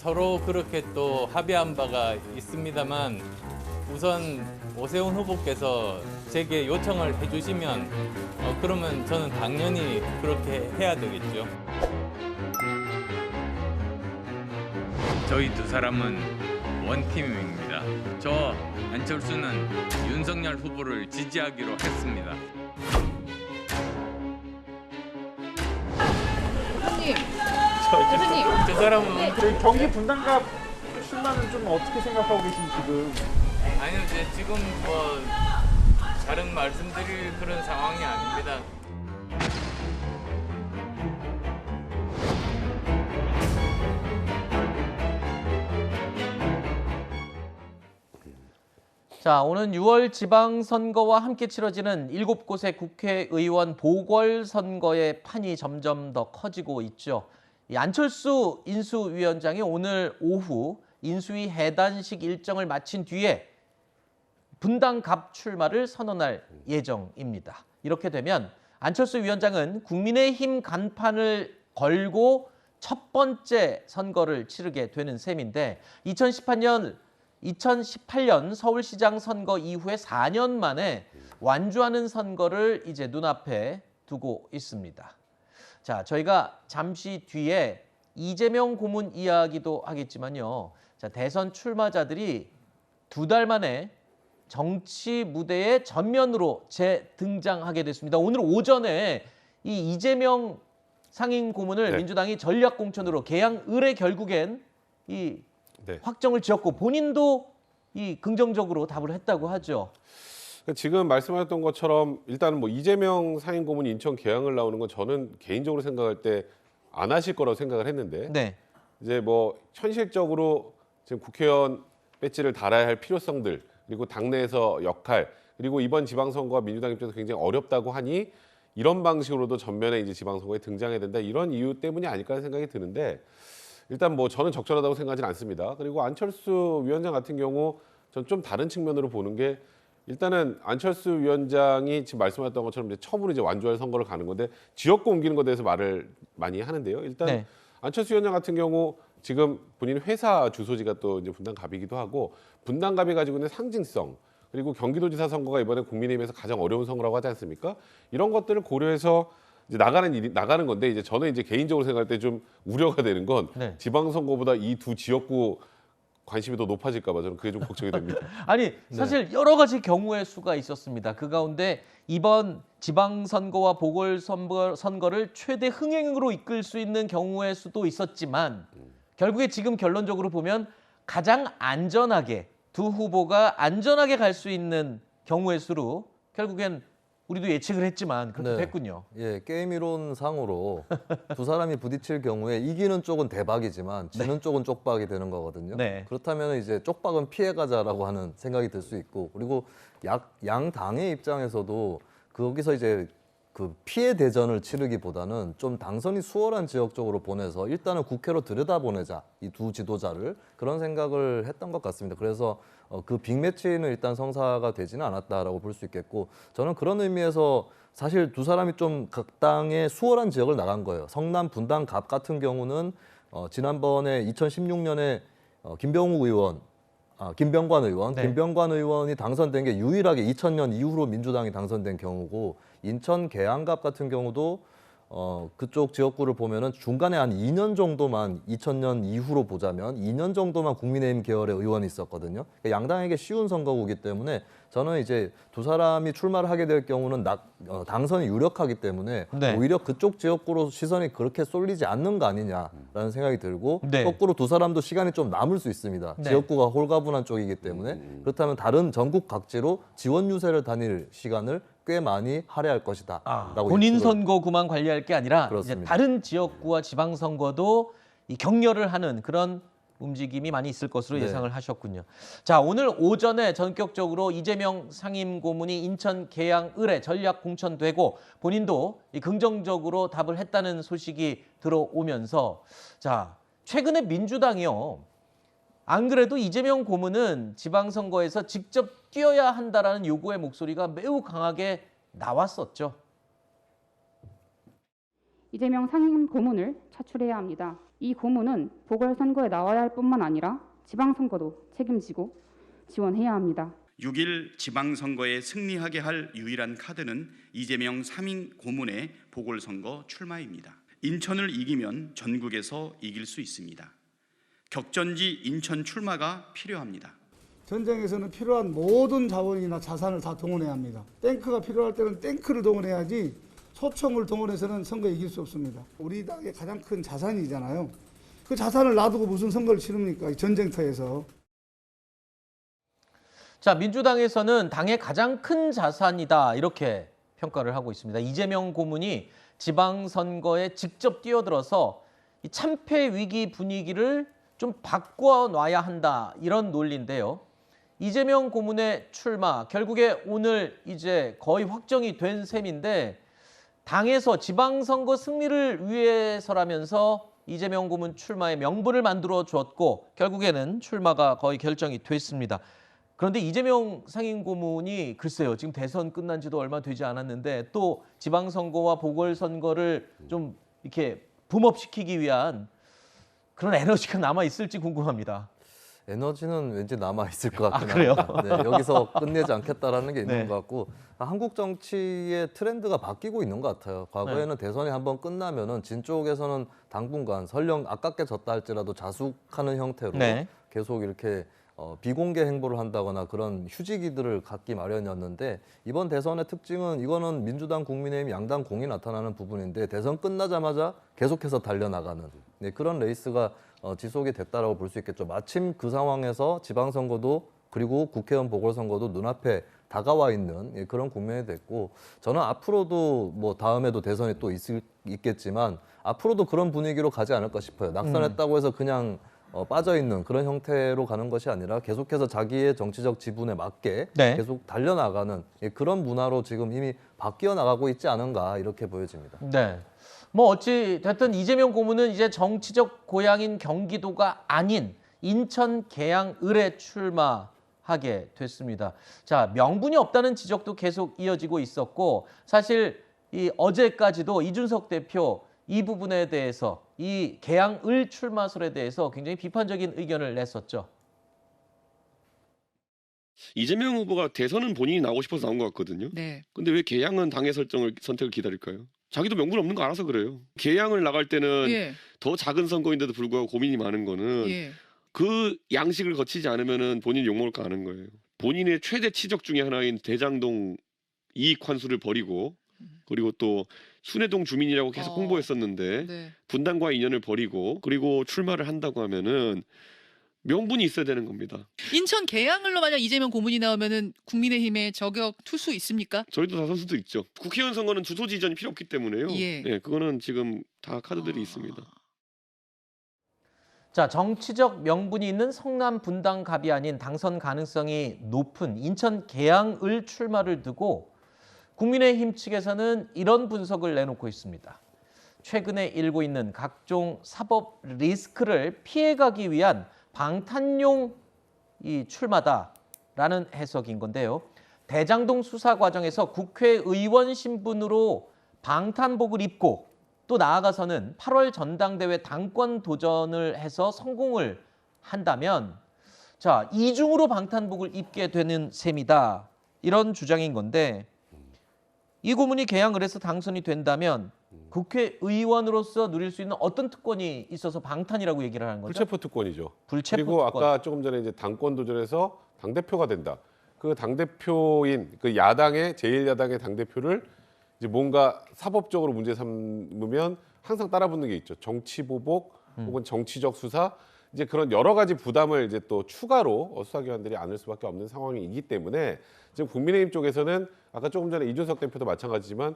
서로 그렇게 또 합의한 바가 있습니다만 우선 오세훈 후보께서 제게 요청을 해주시면 그러면 저는 당연히 그렇게 해야 되겠죠. 저희 두 사람은 원팀입니다. 저 안철수는 윤석열 후보를 지지하기로 했습니다. 대표님, 저 사람은 저희 경기 분당갑 출마는 좀 어떻게 생각하고 계신지 지금. 아니요, 지금 뭐 다른 말씀드릴 그런 상황이 아닙니다. 자, 오는 6월 지방선거와 함께 치러지는 7곳의 국회의원 보궐선거의 판이 점점 더 커지고 있죠. 이 안철수 인수위원장이 오늘 오후 인수위 해단식 일정을 마친 뒤에 분당갑 출마를 선언할 예정입니다. 이렇게 되면 안철수 위원장은 국민의힘 간판을 걸고 첫 번째 선거를 치르게 되는 셈인데 2018년 서울시장 선거 이후에 4년 만에 완주하는 선거를 이제 눈앞에 두고 있습니다. 자, 저희가 잠시 뒤에 이재명 고문 이야기도 하겠지만요. 자, 대선 출마자들이 2달 만에 정치 무대에 전면으로 재등장하게 됐습니다. 오늘 오전에 이 이재명 상임 고문을 민주당이 전략 공천으로 계양을에 결국엔 이 확정을 지었고 본인도 이 긍정적으로 답을 했다고 하죠. 지금 말씀하셨던 것처럼 일단은 뭐 이재명 상임고문이 인천 계양을 나오는 건 저는 개인적으로 생각할 때 안 하실 거라고 생각을 했는데 이제 뭐 현실적으로 지금 국회의원 배지를 달아야 할 필요성들 그리고 당내에서 역할 그리고 이번 지방선거가 민주당 입장에서 굉장히 어렵다고 하니 이런 방식으로도 전면에 이제 지방선거에 등장해야 된다 이런 이유 때문이 아닐까 하는 생각이 드는데 일단 뭐 저는 적절하다고 생각하지는 않습니다. 그리고 안철수 위원장 같은 경우 전 좀 다른 측면으로 보는 게 일단은 안철수 위원장이 지금 말씀하셨던 것처럼 이제 처음으로 이제 완주할 선거를 가는 건데 지역구 옮기는 것에 대해서 말을 많이 하는데요. 일단 안철수 위원장 같은 경우 지금 본인 회사 주소지가 또 이제 분당갑이기도 하고 분당갑이 가지고 있는 상징성 그리고 경기도지사 선거가 이번에 국민의힘에서 가장 어려운 선거라고 하지 않습니까? 이런 것들을 고려해서 이제 나가는 건데 이제 저는 이제 개인적으로 생각할 때 좀 우려가 되는 건 지방선거보다 이 두 지역구 관심이 더 높아질까 봐 저는 그게 좀 걱정이 됩니다. 아니 사실 여러 가지 경우의 수가 있었습니다. 그 가운데 이번 지방선거와 보궐선거를 최대 흥행으로 이끌 수 있는 경우의 수도 있었지만 결국에 지금 결론적으로 보면 가장 안전하게 두 후보가 안전하게 갈 수 있는 경우의 수로 결국엔 우리도 예측을 했지만 그렇게 됐군요. 예, 게임 이론상으로 두 사람이 부딪힐 경우에 이기는 쪽은 대박이지만 지는 쪽은 쪽박이 되는 거거든요. 그렇다면 이제 쪽박은 피해가자라고 하는 생각이 들 수 있고 그리고 양 당의 입장에서도 거기서 이제 그 피해 대전을 치르기보다는 좀 당선이 수월한 지역 쪽으로 보내서 일단은 국회로 들여다보내자 이 두 지도자를 그런 생각을 했던 것 같습니다. 그래서 그 빅매치는 일단 성사가 되지는 않았다라고 볼 수 있겠고 저는 그런 의미에서 사실 두 사람이 좀 각 당의 수월한 지역을 나간 거예요. 성남 분당갑 같은 경우는 지난번에 2016년에 김병관 의원이 당선된 게 유일하게 2000년 이후로 민주당이 당선된 경우고 인천 계양갑 같은 경우도 그쪽 지역구를 보면은 중간에 한 2년 정도만 2000년 이후로 보자면 2년 정도만 국민의힘 계열의 의원이 있었거든요. 그러니까 양당에게 쉬운 선거구이기 때문에 저는 이제 두 사람이 출마를 하게 될 경우는 당선이 유력하기 때문에 오히려 그쪽 지역구로 시선이 그렇게 쏠리지 않는 거 아니냐라는 생각이 들고 거꾸로 두 사람도 시간이 좀 남을 수 있습니다. 지역구가 홀가분한 쪽이기 때문에 그렇다면 다른 전국 각지로 지원 유세를 다닐 시간을 꽤 많이 할애할 것이다. 본인 선거구만 관리할 게 아니라 이제 다른 지역구와 지방선거도 이 격려를 하는 그런 움직임이 많이 있을 것으로 예상을 하셨군요. 자, 오늘 오전에 전격적으로 이재명 상임고문이 인천 계양을에 전략 공천되고 본인도 이 긍정적으로 답을 했다는 소식이 들어오면서 자, 최근에 민주당이요. 안 그래도 이재명 고문은 지방선거에서 직접 뛰어야 한다라는 요구의 목소리가 매우 강하게 나왔었죠. 이재명 상임 고문을 차출해야 합니다. 이 고문은 보궐선거에 나와야 할 뿐만 아니라 지방선거도 책임지고 지원해야 합니다. 6일 지방선거에 승리하게 할 유일한 카드는 이재명 3인 고문의 보궐선거 출마입니다. 인천을 이기면 전국에서 이길 수 있습니다. 격전지 인천 출마가 필요합니다. 전쟁에서는 필요한 모든 자원이나 자산을 다 동원해야 합니다. 탱크가 필요할 때는 탱크를 동원해야지 소총을 동원해서는 선거에 이길 수 없습니다. 우리 당의 가장 큰 자산이잖아요. 그 자산을 놔두고 무슨 선거를 치릅니까? 이 전쟁터에서. 자, 민주당에서는 당의 가장 큰 자산이다 이렇게 평가를 하고 있습니다. 이재명 고문이 지방선거에 직접 뛰어들어서 이 참패 위기 분위기를 좀 바꿔놔야 한다 이런 논리인데요. 이재명 고문의 출마 결국에 오늘 이제 거의 확정이 된 셈인데 당에서 지방선거 승리를 위해서라면서 이재명 고문 출마의 명분을 만들어 주었고 결국에는 출마가 거의 결정이 됐습니다. 그런데 이재명 상임고문이 글쎄요, 지금 대선 끝난 지도 얼마 되지 않았는데 또 지방선거와 보궐선거를 좀 이렇게 붐업시키기 위한 그런 에너지가 남아있을지 궁금합니다. 에너지는 왠지 남아있을 것 같긴 그래요? 합니다. 네, 여기서 끝내지 않겠다라는 게 있는 네. 것 같고 한국 정치의 트렌드가 바뀌고 있는 것 같아요. 과거에는 대선이 한번 끝나면은 진 쪽에서는 당분간 설령 아깝게 졌다 할지라도 자숙하는 형태로 네. 계속 이렇게 비공개 행보를 한다거나 그런 휴지기들을 갖기 마련이었는데 이번 대선의 특징은 이거는 민주당, 국민의힘 양당 공이 나타나는 부분인데 대선 끝나자마자 계속해서 달려나가는 그런 레이스가 지속이 됐다라고 볼 수 있겠죠. 마침 그 상황에서 지방선거도 그리고 국회의원 보궐선거도 눈앞에 다가와 있는 그런 국면이 됐고 저는 앞으로도 뭐 다음에도 대선이 또 있겠지만 앞으로도 그런 분위기로 가지 않을까 싶어요. 낙선했다고 해서 그냥 빠져있는 그런 형태로 가는 것이 아니라 계속해서 자기의 정치적 지분에 맞게 네. 계속 달려나가는 그런 문화로 지금 이미 바뀌어 나가고 있지 않은가 이렇게 보여집니다. 네. 뭐 어찌 됐든 이재명 고문은 이제 정치적 고향인 경기도가 아닌 인천 계양을에 출마하게 됐습니다. 자, 명분이 없다는 지적도 계속 이어지고 있었고 사실 이 어제까지도 이준석 대표 이 부분에 대해서 이 계양을 출마설에 대해서 굉장히 비판적인 의견을 냈었죠. 이재명 후보가 대선은 본인이 나오고 싶어서 나온 것 같거든요. 네. 근데 왜 계양은 당의 선택을 기다릴까요? 자기도 명분 없는 거 알아서 그래요. 계양을 나갈 때는 예. 더 작은 선거인데도 불구하고 고민이 많은 거는 예. 그 양식을 거치지 않으면은 본인이 욕먹을 거 아는 거예요. 본인의 최대 치적 중에 하나인 대장동 이익 환수를 버리고 그리고 또 순회동 주민이라고 계속 홍보했었는데 네. 분당과의 인연을 버리고 그리고 출마를 한다고 하면은 명분이 있어야 되는 겁니다. 인천 계양을로 만약 이재명 고문이 나오면은 국민의힘에 저격 투수 있습니까? 저희도 다 선수도 있죠. 국회의원 선거는 주소 지전이 필요 없기 때문에요. 예. 네, 그거는 지금 다 카드들이 있습니다. 자, 정치적 명분이 있는 성남 분당갑이 아닌 당선 가능성이 높은 인천 계양을 출마를 두고 국민의힘 측에서는 이런 분석을 내놓고 있습니다. 최근에 일고 있는 각종 사법 리스크를 피해가기 위한 방탄용 이 출마다라는 해석인 건데요. 대장동 수사 과정에서 국회의원 신분으로 방탄복을 입고 또 나아가서는 8월 전당대회 당권 도전을 해서 성공을 한다면 자, 이중으로 방탄복을 입게 되는 셈이다. 이런 주장인 건데 이 고문이 계양을에서 당선이 된다면 국회의원으로서 누릴 수 있는 어떤 특권이 있어서 방탄이라고 얘기를 하는 거죠? 불체포 특권이죠. 불체포 그리고 특권. 아까 조금 전에 이제 당권 도전에서 당대표가 된다. 그 당대표인 그 야당의 제1야당의 당대표를 이제 뭔가 사법적으로 문제 삼으면 항상 따라붙는 게 있죠. 정치 보복 혹은 정치적 수사 이제 그런 여러 가지 부담을 이제 또 추가로 수사기관들이 안을 수밖에 없는 상황이기 때문에 지금 국민의힘 쪽에서는 아까 조금 전에 이준석 대표도 마찬가지지만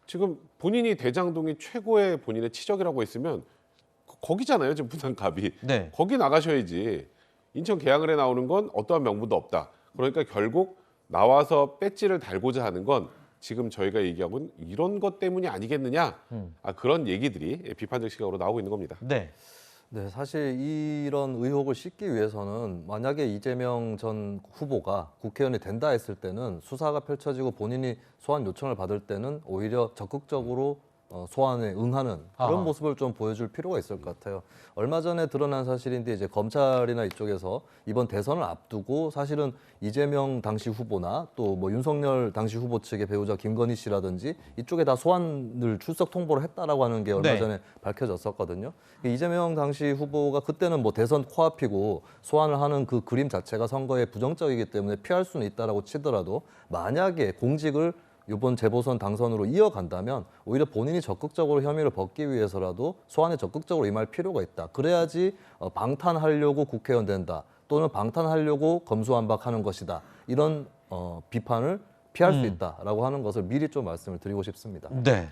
지금 본인이 대장동이 최고의 본인의 치적이라고 했으면 거기잖아요. 지금 부산갑이. 네. 거기 나가셔야지. 인천 계양을에 나오는 건 어떠한 명분도 없다. 그러니까 결국 나와서 배지를 달고자 하는 건 지금 저희가 얘기하고는 이런 것 때문이 아니겠느냐. 그런 얘기들이 비판적 시각으로 나오고 있는 겁니다. 네. 네, 사실 이런 의혹을 씻기 위해서는 만약에 이재명 전 후보가 국회의원이 된다 했을 때는 수사가 펼쳐지고 본인이 소환 요청을 받을 때는 오히려 적극적으로 소환에 응하는 그런 아하. 모습을 좀 보여줄 필요가 있을 것 같아요. 얼마 전에 드러난 사실인데 이제 검찰이나 이쪽에서 이번 대선을 앞두고 사실은 이재명 당시 후보나 또 뭐 윤석열 당시 후보 측의 배우자 김건희 씨라든지 이쪽에 다 소환을 출석 통보를 했다라고 하는 게 얼마 네. 전에 밝혀졌었거든요. 이재명 당시 후보가 그때는 뭐 대선 코앞이고 소환을 하는 그 그림 자체가 선거에 부정적이기 때문에 피할 수는 있다라고 치더라도 만약에 공직을 이번 재보선 당선으로 이어간다면 오히려 본인이 적극적으로 혐의를 벗기 위해서라도 소환에 적극적으로 임할 필요가 있다. 그래야지 방탄하려고 국회의원 된다. 또는 방탄하려고 검수완박하는 것이다. 이런 비판을 피할 수 있다라고 하는 것을 미리 좀 말씀을 드리고 싶습니다. 네.